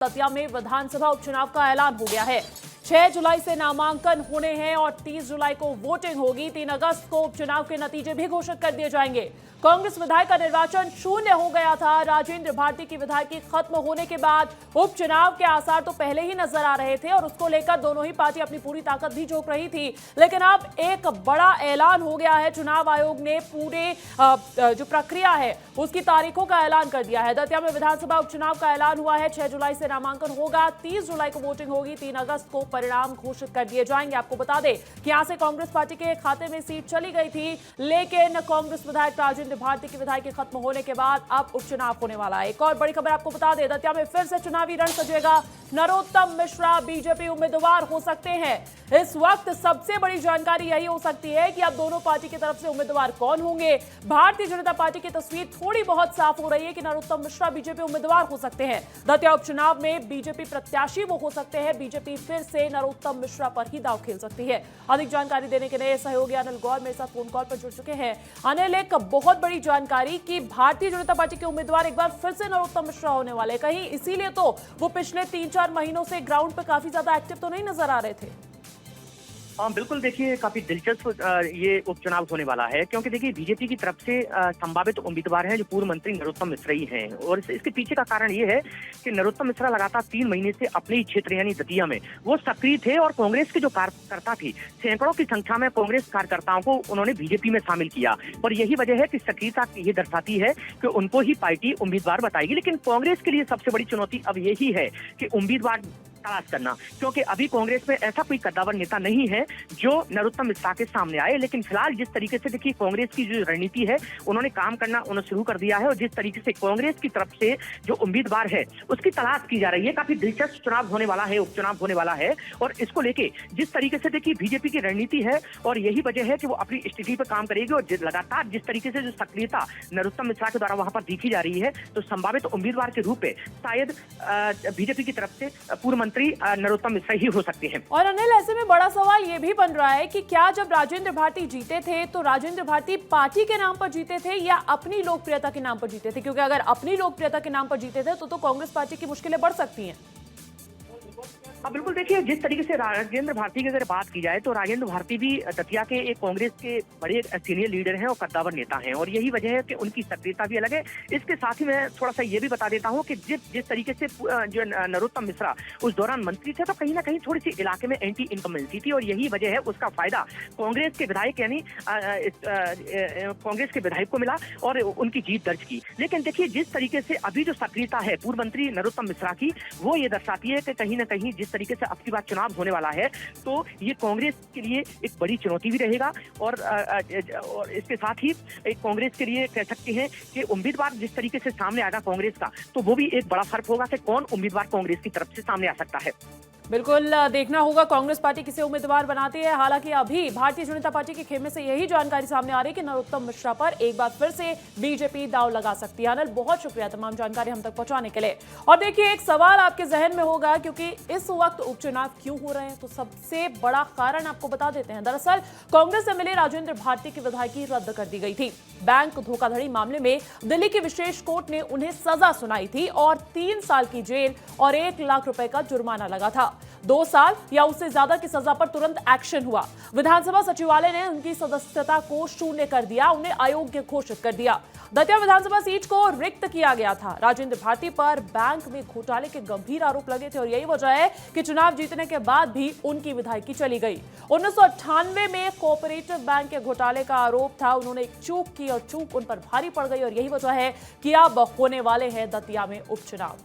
दतिया में विधानसभा उपचुनाव का ऐलान हो गया है। 6 जुलाई से नामांकन होने हैं और 30 जुलाई को वोटिंग होगी। 3 अगस्त को उपचुनाव के नतीजे भी घोषित कर दिए जाएंगे। कांग्रेस विधायक का निर्वाचन शून्य हो गया था। राजेंद्र भारती की विधायकी खत्म होने के बाद उपचुनाव के आसार तो पहले ही नजर आ रहे थे और उसको लेकर दोनों ही पार्टी अपनी पूरी ताकत भी झोंक रही थी, लेकिन अब एक बड़ा ऐलान हो गया है। चुनाव आयोग ने पूरे जो प्रक्रिया है उसकी तारीखों का ऐलान कर दिया है। दतिया में विधानसभा उपचुनाव का ऐलान हुआ है। 6 जुलाई से नामांकन होगा, 30 जुलाई को वोटिंग होगी, 3 अगस्त को परिणाम घोषित कर दिए जाएंगे। आपको बता दें कि यहां से कांग्रेस पार्टी के खाते में सीट चली गई थी, लेकिन कांग्रेस विधायक राजेंद्र भारती की विधायकी खत्म होने के बाद अब उपचुनाव होने वाला है। एक और बड़ी खबर आपको बता दें, दतिया में फिर से चुनावी रण सजेगा। नरोत्तम मिश्रा बीजेपी उम्मीदवार हो सकते हैं। इस वक्त सबसे बड़ी जानकारी यही हो सकती है कि अब दोनों पार्टी की तरफ से उम्मीदवार कौन होंगे। भारतीय जनता पार्टी की तस्वीर थोड़ी बहुत साफ हो रही है कि नरोत्तम मिश्रा बीजेपी उम्मीदवार हो सकते हैं। दतिया उपचुनाव में बीजेपी प्रत्याशी वो हो सकते हैं। बीजेपी फिर से नरोत्तम मिश्रा पर ही दांव खेल सकती है। अधिक जानकारी देने के लिए सहयोगी अनिल गौर मेरे साथ फोन कॉल पर जुड़ चुके हैं। अनिल, एक बहुत बड़ी जानकारी कि भारतीय जनता पार्टी के उम्मीदवार एक बार फिर से नरोत्तम मिश्रा होने वाले, कहीं इसीलिए तो वो पिछले 3-4 महीनों से ग्राउंड पर काफी ज्यादा एक्टिव तो नहीं नजर आ रहे थे। हाँ बिल्कुल, देखिए काफी दिलचस्प ये उपचुनाव होने वाला है, क्योंकि देखिए बीजेपी की तरफ से संभावित उम्मीदवार हैं जो पूर्व मंत्री नरोत्तम मिश्रा ही हैं। और इसके पीछे का कारण ये है कि नरोत्तम मिश्रा लगातार 3 महीने से अपने ही क्षेत्र यानी दतिया में वो सक्रिय थे और कांग्रेस के जो कार्यकर्ता थी, सैकड़ों की संख्या में कांग्रेस कार्यकर्ताओं को उन्होंने बीजेपी में शामिल किया। और यही वजह है कि सक्रियता ये दर्शाती है कि उनको ही पार्टी उम्मीदवार बताएगी। लेकिन कांग्रेस के लिए सबसे बड़ी चुनौती अब यही है कि उम्मीदवार तलाश करना, क्योंकि अभी कांग्रेस में ऐसा कोई कद्दावर नेता नहीं है जो नरोत्तम मिश्रा के सामने आए। लेकिन फिलहाल जिस तरीके से देखिए कांग्रेस की जो रणनीति है उन्होंने काम करना उन्होंने शुरू कर दिया है और जिस तरीके से कांग्रेस की तरफ से जो उम्मीदवार है उसकी तलाश की जा रही है। काफी दिलचस्प चुनाव होने वाला है, उपचुनाव होने वाला है। और इसको लेके जिस तरीके से देखिए बीजेपी की रणनीति है और यही वजह है कि वो अपनी स्थिति पर काम करेगी और लगातार जिस तरीके से जो सक्रियता नरोत्तम मिश्रा के द्वारा वहां पर दिखी जा रही है, तो संभावित उम्मीदवार के रूप में शायद बीजेपी की तरफ से पूर्व मंत्री नरोत्तम मिश्रा ही हो सकते हैं। और अनिल, ऐसे में बड़ा सवाल ये भी बन रहा है कि क्या जब राजेंद्र भारती जीते थे तो राजेंद्र भारती पार्टी के नाम पर जीते थे या अपनी लोकप्रियता के नाम पर जीते थे? क्योंकि अगर अपनी लोकप्रियता के नाम पर जीते थे तो कांग्रेस पार्टी की मुश्किलें बढ़ सकती हैं। अब बिल्कुल देखिए, जिस तरीके से राजेंद्र भारती की अगर बात की जाए तो राजेंद्र भारती भी दतिया के एक कांग्रेस के बड़े सीनियर लीडर हैं और कद्दावर नेता हैं और यही वजह है कि उनकी सक्रियता भी अलग है। इसके साथ ही मैं थोड़ा सा ये भी बता देता हूं कि जिस तरीके से जो नरोत्तम मिश्रा उस दौरान मंत्री थे तो कहीं ना कहीं थोड़ी सी इलाके में एंटी इनकम्बेंसी थी और यही वजह है उसका फायदा कांग्रेस के विधायक यानी कांग्रेस के विधायक को मिला और उनकी जीत दर्ज की। लेकिन देखिए जिस तरीके से अभी जो सक्रियता है पूर्व मंत्री नरोत्तम मिश्रा की, वो ये दर्शाती है कि कहीं ना कहीं जिस तरीके से अब की बार चुनाव होने वाला है तो ये कांग्रेस के लिए एक बड़ी चुनौती भी रहेगा। और इसके साथ ही एक कांग्रेस के लिए कह सकते हैं कि उम्मीदवार जिस तरीके से सामने आएगा कांग्रेस का, तो वो भी एक बड़ा फर्क होगा कि कौन उम्मीदवार कांग्रेस की तरफ से सामने आ सकता है। बिल्कुल देखना होगा कांग्रेस पार्टी किसे उम्मीदवार बनाती है। हालांकि अभी भारतीय जनता पार्टी के खेमे से यही जानकारी सामने आ रही है कि नरोत्तम मिश्रा पर एक बार फिर से बीजेपी दांव लगा सकती है। अनिल, बहुत शुक्रिया तमाम जानकारी हम तक पहुंचाने के लिए। और देखिए, एक सवाल आपके जहन में होगा क्योंकि इस वक्त उपचुनाव क्यों हो रहे हैं, तो सबसे बड़ा कारण आपको बता देते हैं। दरअसल कांग्रेस से मिले राजेंद्र भारती की विधायकी रद्द कर दी गई थी। बैंक धोखाधड़ी मामले में दिल्ली की विशेष कोर्ट ने उन्हें सजा सुनाई थी और 3 साल की जेल और 1 लाख रुपए का जुर्माना लगा था। 2 साल या उससे ज्यादा की सजा पर तुरंत एक्शन हुआ। विधानसभा सचिवालय ने उनकी सदस्यता को शून्य कर दिया, उन्हें अयोग्य घोषित कर दिया। दतिया विधानसभा सीट को रिक्त किया गया था। राजेंद्र भारती पर बैंक में घोटाले के गंभीर आरोप लगे थे और यही वजह है कि चुनाव जीतने के बाद भी उनकी विधायकी चली गई। 1998 में कोऑपरेटिव बैंक के घोटाले का आरोप था। उन्होंने एक चूक की और चूक उन पर भारी पड़ गई और यही वजह है कि अब होने वाले हैं दतिया में उपचुनाव।